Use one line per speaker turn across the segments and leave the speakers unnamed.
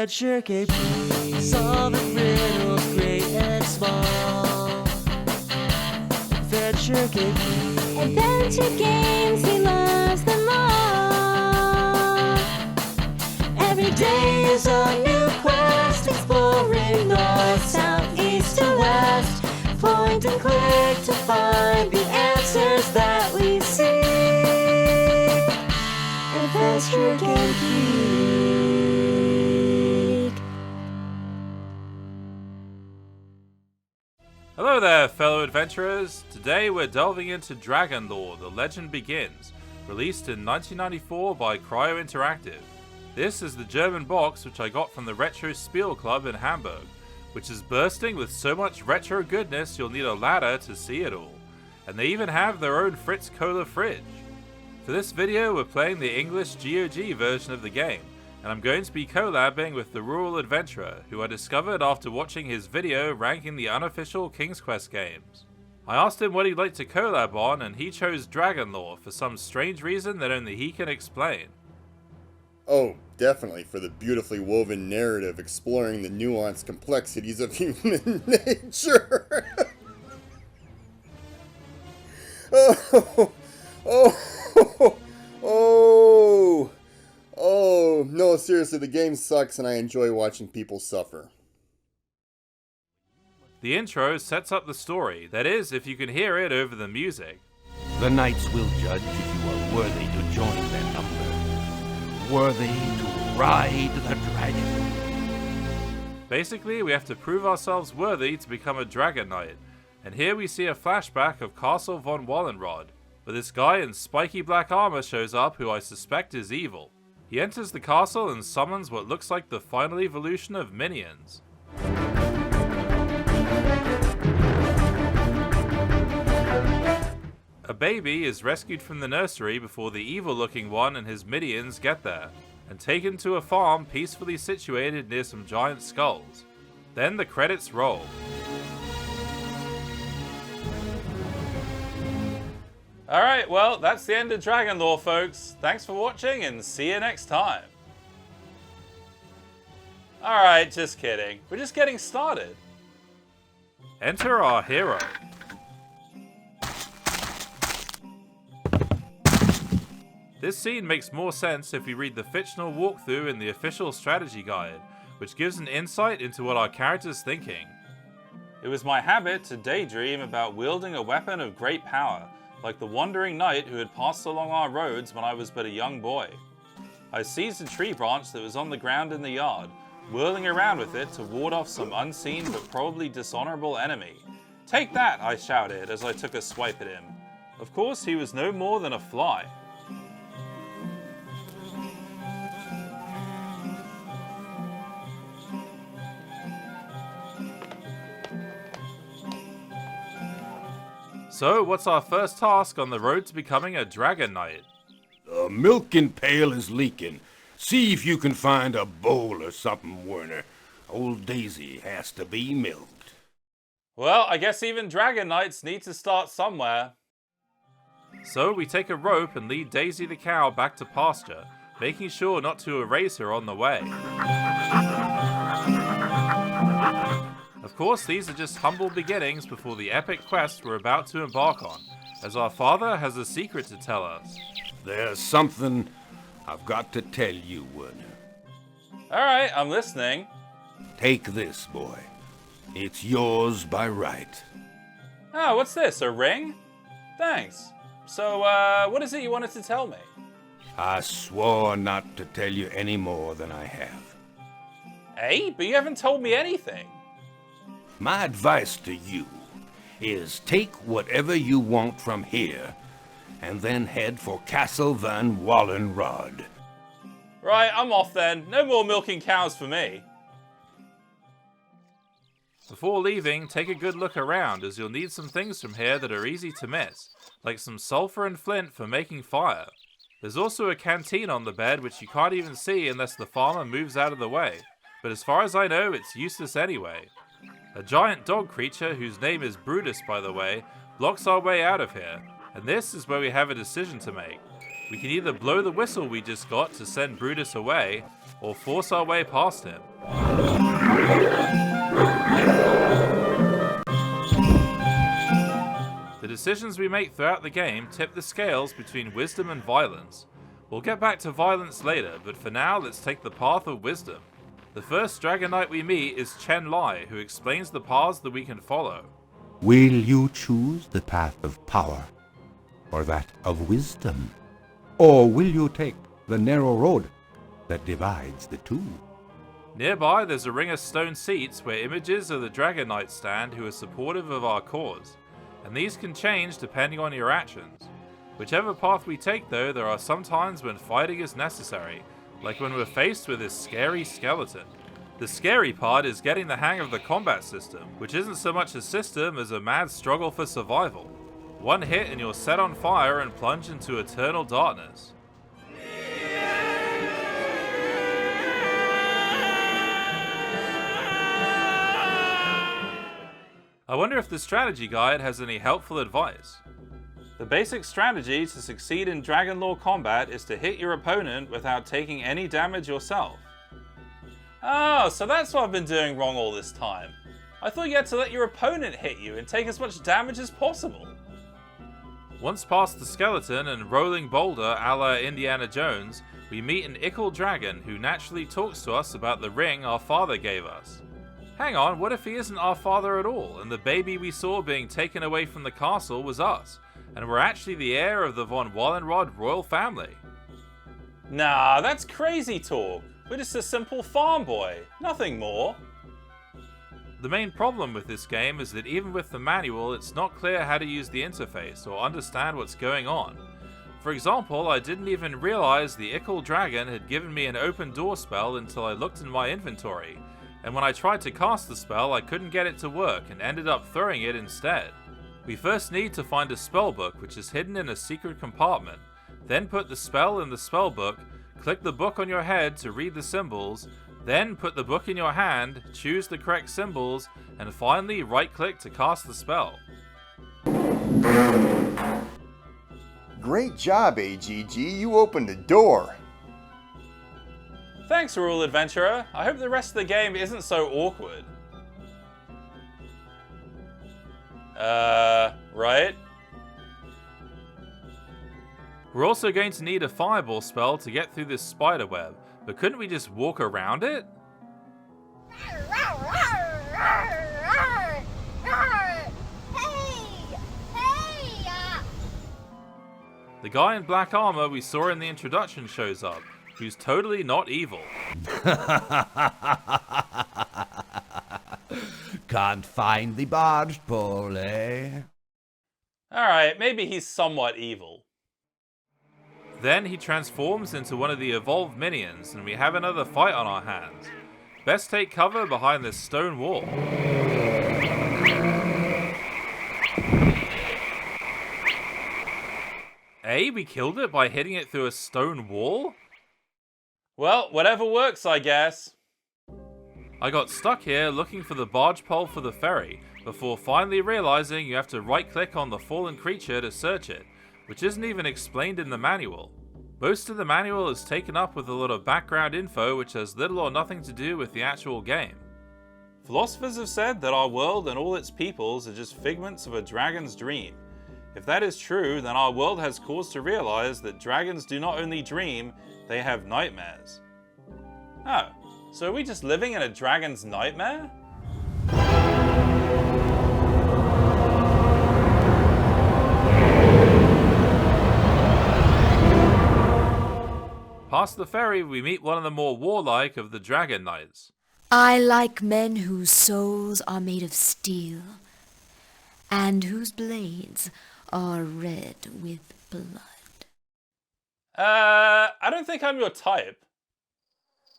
AdventureGameGeek, solving riddles great and small. AdventureGameGeek,
Adventure games, he loves them all. Every day is a new quest, exploring north, south, east to west. Point and click to find the answers that we seek. AdventureGameGeek.
Hello there, fellow adventurers. Today we're delving into Dragon Lore: The Legend Begins, released in 1994 by Cryo Interactive. This is the German box which I got from the Retro Spiel Club in Hamburg, which is bursting with so much retro goodness you'll need a ladder to see it all. And they even have their own Fritz Cola fridge. For this video we're playing the English GOG version of the game, and I'm going to be collabing with the Rural Adventurer, who I discovered after watching his video ranking the unofficial King's Quest games. I asked him what he'd like to collab on, and he chose Dragon Lore for some strange reason that only he can explain.
Oh, definitely for the beautifully woven narrative exploring the nuanced complexities of human nature. No, seriously, the game sucks and I enjoy watching people suffer.
The intro sets up the story, that is, if you can hear it over the music.
The knights will judge if you are worthy to join their number. Worthy to ride the dragon.
Basically, we have to prove ourselves worthy to become a Dragon Knight, and here we see a flashback of Castle von Wallenrod, where this guy in spiky black armor shows up who I suspect is evil. He enters the castle and summons what looks like the final evolution of minions. A baby is rescued from the nursery before the evil-looking one and his minions get there, and taken to a farm peacefully situated near some giant skulls. Then the credits roll. Alright, well, that's the end of Dragon Lore, folks. Thanks for watching, and see you next time. Alright, just kidding. We're just getting started. Enter our hero. This scene makes more sense if we read the fictional walkthrough in the official strategy guide, which gives an insight into what our character's thinking. It was my habit to daydream about wielding a weapon of great power, like the wandering knight who had passed along our roads when I was but a young boy. I seized a tree branch that was on the ground in the yard, whirling around with it to ward off some unseen but probably dishonorable enemy. "Take that!" I shouted as I took a swipe at him. Of course, he was no more than a fly. So, what's our first task on the road to becoming a Dragon Knight?
The milking pail is leaking. See if you can find a bowl or something, Werner. Old Daisy has to be milked.
Well, I guess even Dragon Knights need to start somewhere. So, we take a rope and lead Daisy the cow back to pasture, making sure not to erase her on the way. Of course, these are just humble beginnings before the epic quest we're about to embark on, as our father has a secret to tell us.
There's something I've got to tell you, Werner.
Alright, I'm listening.
Take this, boy. It's yours by right.
Oh, what's this, a ring? Thanks. So, what is it you wanted to tell me?
I swore not to tell you any more than I have.
Hey, but you haven't told me anything.
My advice to you is take whatever you want from here and then head for Castle van Wallenrod.
Right, I'm off then. No more milking cows for me. Before leaving, take a good look around, as you'll need some things from here that are easy to miss, like some sulfur and flint for making fire. There's also a canteen on the bed which you can't even see unless the farmer moves out of the way, but as far as I know, it's useless anyway. A giant dog creature, whose name is Brutus by the way, blocks our way out of here, and this is where we have a decision to make. We can either blow the whistle we just got to send Brutus away, or force our way past him. The decisions we make throughout the game tip the scales between wisdom and violence. We'll get back to violence later, but for now let's take the path of wisdom. The first Dragon Knight we meet is Chen Lai, who explains the paths that we can follow.
Will you choose the path of power, or that of wisdom? Or will you take the narrow road that divides the two?
Nearby there's a ring of stone seats where images of the Dragon Knights stand who are supportive of our cause, and these can change depending on your actions. Whichever path we take though, there are some times when fighting is necessary, like when we're faced with this scary skeleton. The scary part is getting the hang of the combat system, which isn't so much a system as a mad struggle for survival. One hit and you're set on fire and plunge into eternal darkness. I wonder if the strategy guide has any helpful advice. The basic strategy to succeed in Dragon Lore combat is to hit your opponent without taking any damage yourself. Oh, so that's what I've been doing wrong all this time. I thought you had to let your opponent hit you and take as much damage as possible. Once past the skeleton and rolling boulder a la Indiana Jones, we meet an Ickle dragon who naturally talks to us about the ring our father gave us. Hang on, what if he isn't our father at all, and the baby we saw being taken away from the castle was us, and we're actually the heir of the von Wallenrod royal family? Nah, that's crazy talk. We're just a simple farm boy, nothing more. The main problem with this game is that even with the manual, it's not clear how to use the interface or understand what's going on. For example, I didn't even realize the Ickle dragon had given me an open door spell until I looked in my inventory, and when I tried to cast the spell, I couldn't get it to work and ended up throwing it instead. We first need to find a spellbook which is hidden in a secret compartment, then put the spell in the spellbook, click the book on your head to read the symbols, then put the book in your hand, choose the correct symbols, and finally right-click to cast the spell.
Great job, AGG. You opened the door.
Thanks, Rule Adventurer. I hope the rest of the game isn't so awkward. Right? We're also going to need a fireball spell to get through this spider web, but couldn't we just walk around it? The guy in black armor we saw in the introduction shows up, who's totally not evil.
Can't find the barge pole, eh?
Alright, maybe he's somewhat evil. Then he transforms into one of the evolved minions, and we have another fight on our hands. Best take cover behind this stone wall. We killed it by hitting it through a stone wall? Well, whatever works, I guess. I got stuck here looking for the barge pole for the ferry, before finally realizing you have to right-click on the fallen creature to search it, which isn't even explained in the manual. Most of the manual is taken up with a lot of background info which has little or nothing to do with the actual game. Philosophers have said that our world and all its peoples are just figments of a dragon's dream. If that is true, then our world has cause to realize that dragons do not only dream, they have nightmares. Oh, so are we just living in a dragon's nightmare? Past the ferry, we meet one of the more warlike of the Dragon Knights.
I like men whose souls are made of steel, and whose blades are red with blood.
I don't think I'm your type.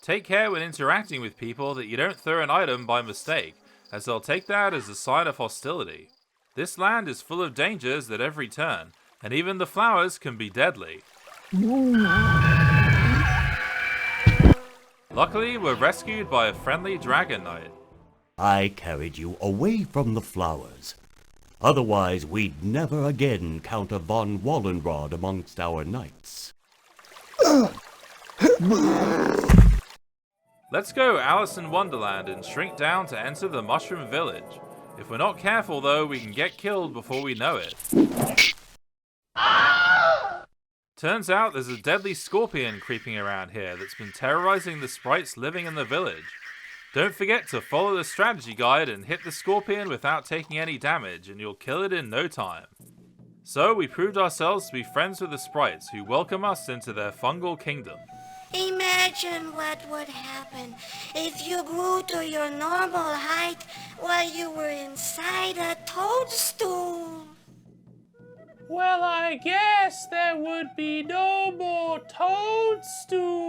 Take care when interacting with people that you don't throw an item by mistake, as they'll take that as a sign of hostility. This land is full of dangers at every turn, and even the flowers can be deadly. Luckily, we're rescued by a friendly Dragon Knight.
I carried you away from the flowers. Otherwise, we'd never again count a von Wallenrod amongst our knights.
Let's go Alice in Wonderland and shrink down to enter the Mushroom Village. If we're not careful though, we can get killed before we know it. Turns out there's a deadly scorpion creeping around here that's been terrorizing the sprites living in the village. Don't forget to follow the strategy guide and hit the scorpion without taking any damage, and you'll kill it in no time. So we proved ourselves to be friends with the sprites, who welcome us into their fungal kingdom.
Imagine what would happen if you grew to your normal height while you were inside a toadstool.
Well, I guess there would be no more toadstool.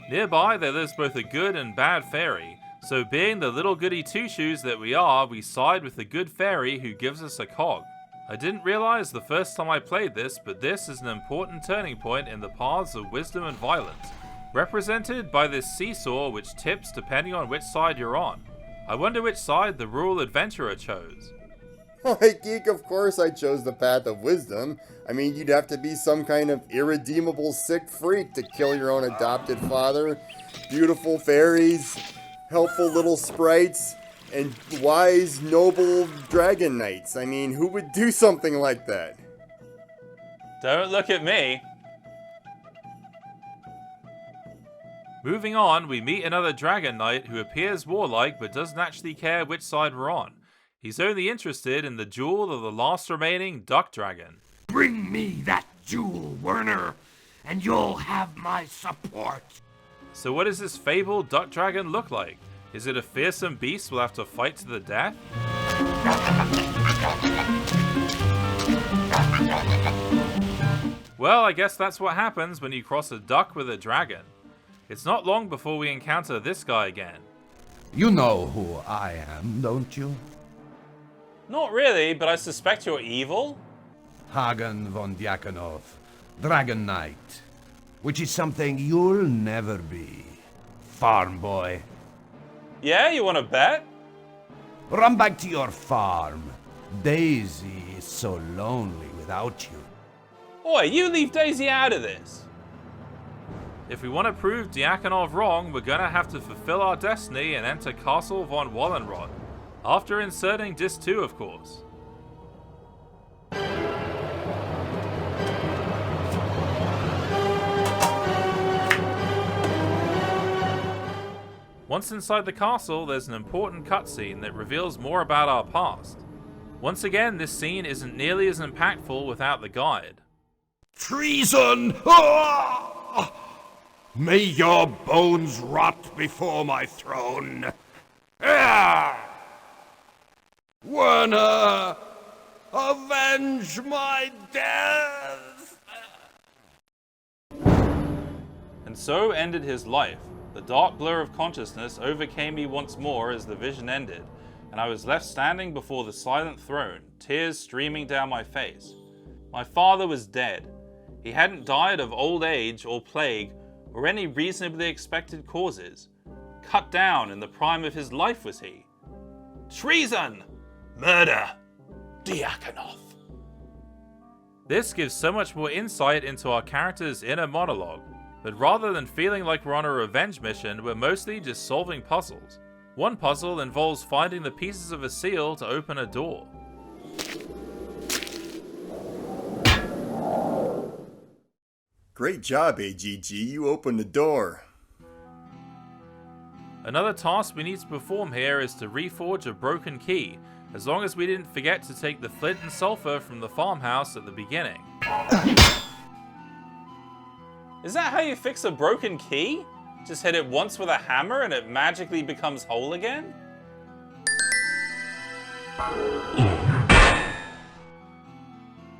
Nearby there lives both a good and bad fairy, so being the little goody two-shoes that we are, we side with the good fairy who gives us a cog. I didn't realize the first time I played this, but this is an important turning point in the paths of wisdom and violence, represented by this seesaw which tips depending on which side you're on. I wonder which side the rural adventurer chose.
Why, Geek, of course I chose the path of wisdom. I mean, you'd have to be some kind of irredeemable sick freak to kill your own adopted father. Beautiful fairies, helpful little sprites, and wise, noble dragon knights. I mean, who would do something like that?
Don't look at me.
Moving on, we meet another dragon knight who appears warlike but doesn't actually care which side we're on. He's only interested in the jewel of the last remaining duck dragon.
Bring me that jewel, Werner, and you'll have my support.
So what does this fabled duck dragon look like? Is it a fearsome beast we'll have to fight to the death? Well, I guess that's what happens when you cross a duck with a dragon. It's not long before we encounter this guy again.
You know who I am, don't you?
Not really, but I suspect you're evil.
Hagen von Diakonov, Dragon Knight, which is something you'll never be, farm boy.
Yeah, you want to bet?
Run back to your farm. Daisy is so lonely without you.
Oi, you leave Daisy out of this.
If we want to prove Diakonov wrong, we're gonna have to fulfill our destiny and enter Castle von Wallenrod. After inserting Disc 2, of course. Once inside the castle, there's an important cutscene that reveals more about our past. Once again, this scene isn't nearly as impactful without the guide.
Treason! Ah! May your bones rot before my throne. Ah! Werner, avenge my death!
And so ended his life. The dark blur of consciousness overcame me once more as the vision ended, and I was left standing before the silent throne, tears streaming down my face. My father was dead. He hadn't died of old age or plague or any reasonably expected causes. Cut down in the prime of his life was he. Treason! Murder! Diakonov!
This gives so much more insight into our character's inner monologue, but rather than feeling like we're on a revenge mission, we're mostly just solving puzzles. One puzzle involves finding the pieces of a seal to open a door.
Great job, AGG. You opened the door.
Another task we need to perform here is to reforge a broken key, as long as we didn't forget to take the flint and sulfur from the farmhouse at the beginning.
Is that how you fix a broken key? Just hit it once with a hammer and it magically becomes whole again?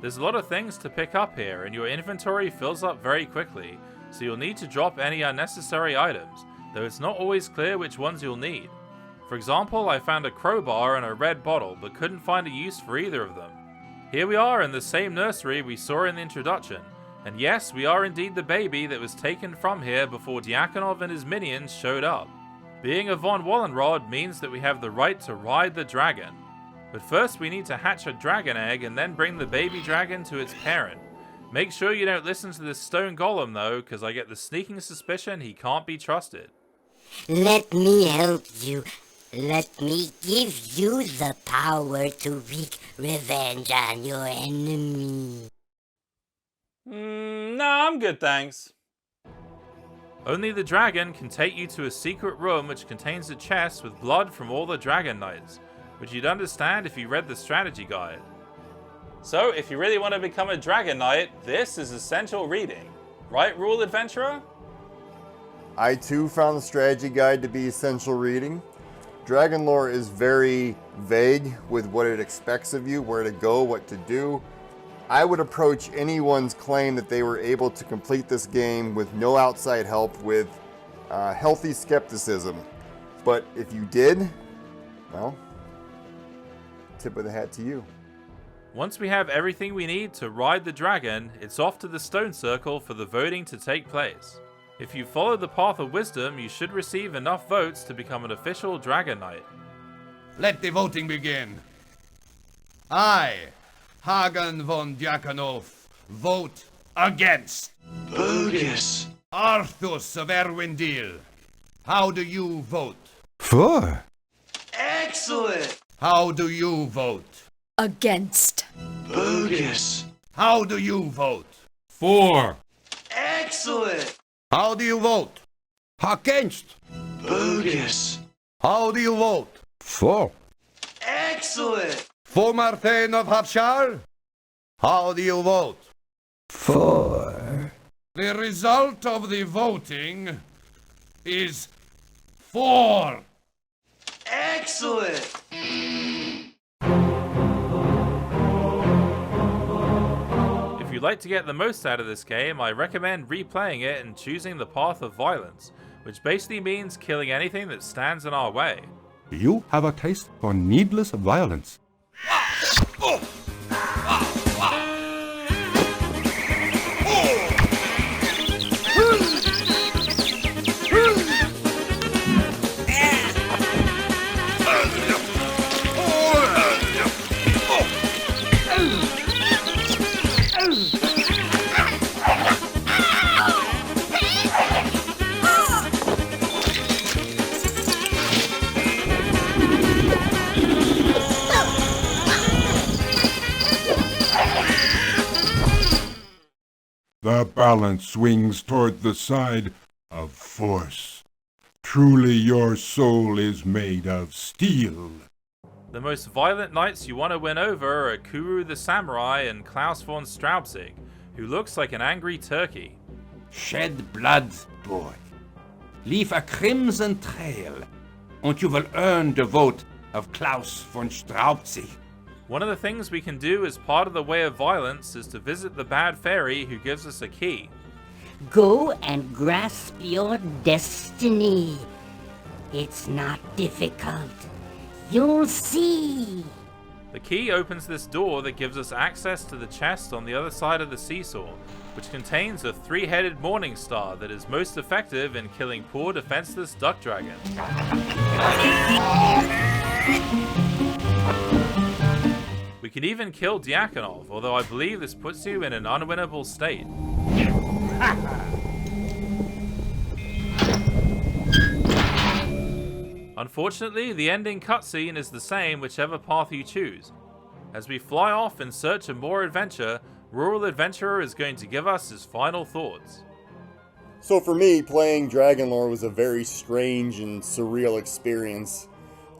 There's a lot of things to pick up here, and your inventory fills up very quickly, so you'll need to drop any unnecessary items, though it's not always clear which ones you'll need. For example, I found a crowbar and a red bottle, but couldn't find a use for either of them. Here we are in the same nursery we saw in the introduction, and yes, we are indeed the baby that was taken from here before Diakonov and his minions showed up. Being a von Wallenrod means that we have the right to ride the dragon. But first we need to hatch a dragon egg and then bring the baby dragon to its parent, Make sure you don't listen to this stone golem though, because I get the sneaking suspicion he can't be trusted.
Let me help you. Let me give you the power to wreak revenge on your enemy.
Nah, I'm good, thanks.
Only the dragon can take you to a secret room which contains a chest with blood from all the dragon knights, which you'd understand if you read the strategy guide.
So, if you really want to become a Dragon Knight, this is essential reading. Right, Rule Adventurer?
I too found the strategy guide to be essential reading. Dragon lore is very vague with what it expects of you, where to go, what to do. I would approach anyone's claim that they were able to complete this game with no outside help with healthy skepticism. But if you did, well, tip of the hat to you.
Once we have everything we need to ride the dragon, it's off to the stone circle for the voting to take place. If you follow the path of wisdom, you should receive enough votes to become an official Dragon Knight.
Let the voting begin. I, Hagen von Diakonov, vote against.
Bogus.
Arthus of Erwindil, how do you vote?
For. Excellent.
How do you vote?
Against.
Bogus.
How do you vote?
For. Excellent.
How do you vote? Against.
Bogus.
How do you vote?
For. Excellent.
For Martin of Hafshar? How do you vote?
For.
The result of the voting is 4.
Excellent.
If you'd like to get the most out of this game, I recommend replaying it and choosing the path of violence, which basically means killing anything that stands in our way.
You have a taste for needless violence. The balance swings toward the side of force. Truly your soul is made of steel.
The most violent knights you want to win over are Kuru the Samurai and Klaus von Straubzig, who looks like an angry turkey.
Shed blood, boy. Leave a crimson trail, and you will earn the vote of Klaus von Straubzig.
One of the things we can do as part of the Way of Violence is to visit the bad fairy who gives us a key.
Go and grasp your destiny. It's not difficult. You'll see.
The key opens this door that gives us access to the chest on the other side of the seesaw, which contains a 3-headed morning star that is most effective in killing poor defenseless duck dragons. We can even kill Diakonov, although I believe this puts you in an unwinnable state. Unfortunately, the ending cutscene is the same whichever path you choose. As we fly off in search of more adventure, Rural Adventurer is going to give us his final thoughts.
So for me, playing Dragon Lore was a very strange and surreal experience.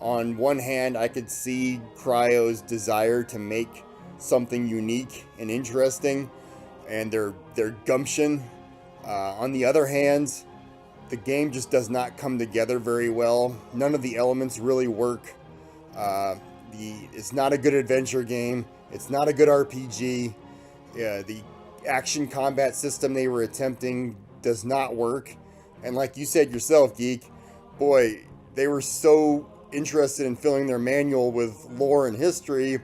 On one hand, I could see Cryo's desire to make something unique and interesting, and their gumption. On the other hand, the game just does not come together very well. None of the elements really work. It's not a good adventure game. It's not a good RPG. The action combat system they were attempting does not work. And like you said yourself, Geek, boy, they were so interested in filling their manual with lore and history,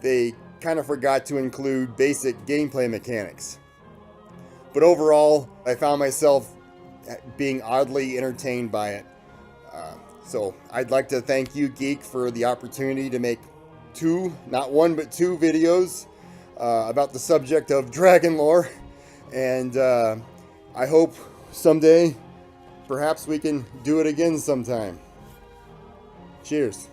they kind of forgot to include basic gameplay mechanics. But overall, I found myself being oddly entertained by it. So I'd like to thank you, Geek, for the opportunity to make 2, not 1, but 2 videos about the subject of dragon lore. And I hope someday, perhaps we can do it again sometime. Cheers.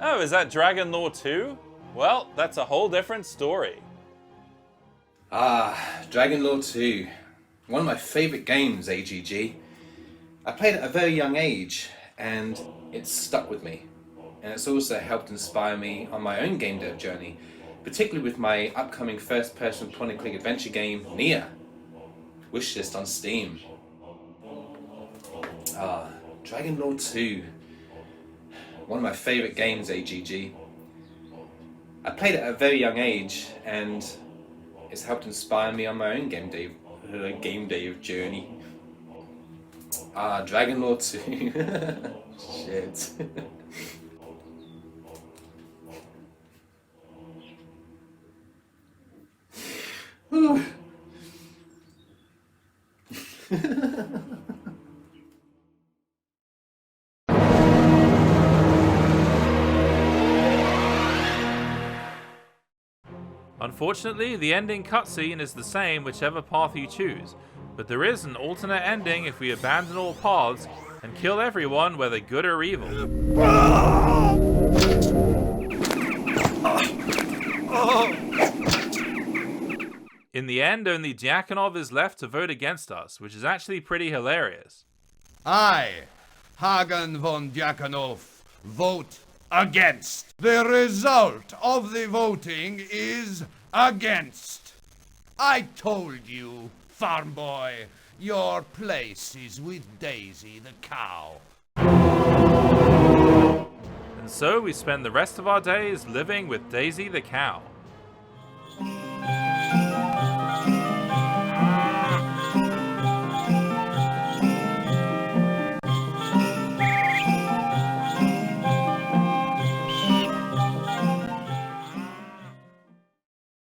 Oh, is that Dragon Lore 2? Well, that's a whole different story.
Dragon Lore 2. One of my favourite games, AGG. I played at a very young age, and it's stuck with me. And it's also helped inspire me on my own game dev journey, particularly with my upcoming first-person point-and-click adventure game, Nier. Wishlist on Steam. Dragon Lore 2. One of my favourite games, AGG. I played it at a very young age, and it's helped inspire me on my own game dev journey. Dragon Lore 2. Shit.
Unfortunately, the ending cutscene is the same whichever path you choose, but there is an alternate ending if we abandon all paths and kill everyone, whether good or evil. In the end, only Dyakonov is left to vote against us, which is actually pretty hilarious.
I, Hagen von Dyakonov, vote against. The result of the voting is against. I told you, farm boy, your place is with Daisy the cow.
And so we spend the rest of our days living with Daisy the cow.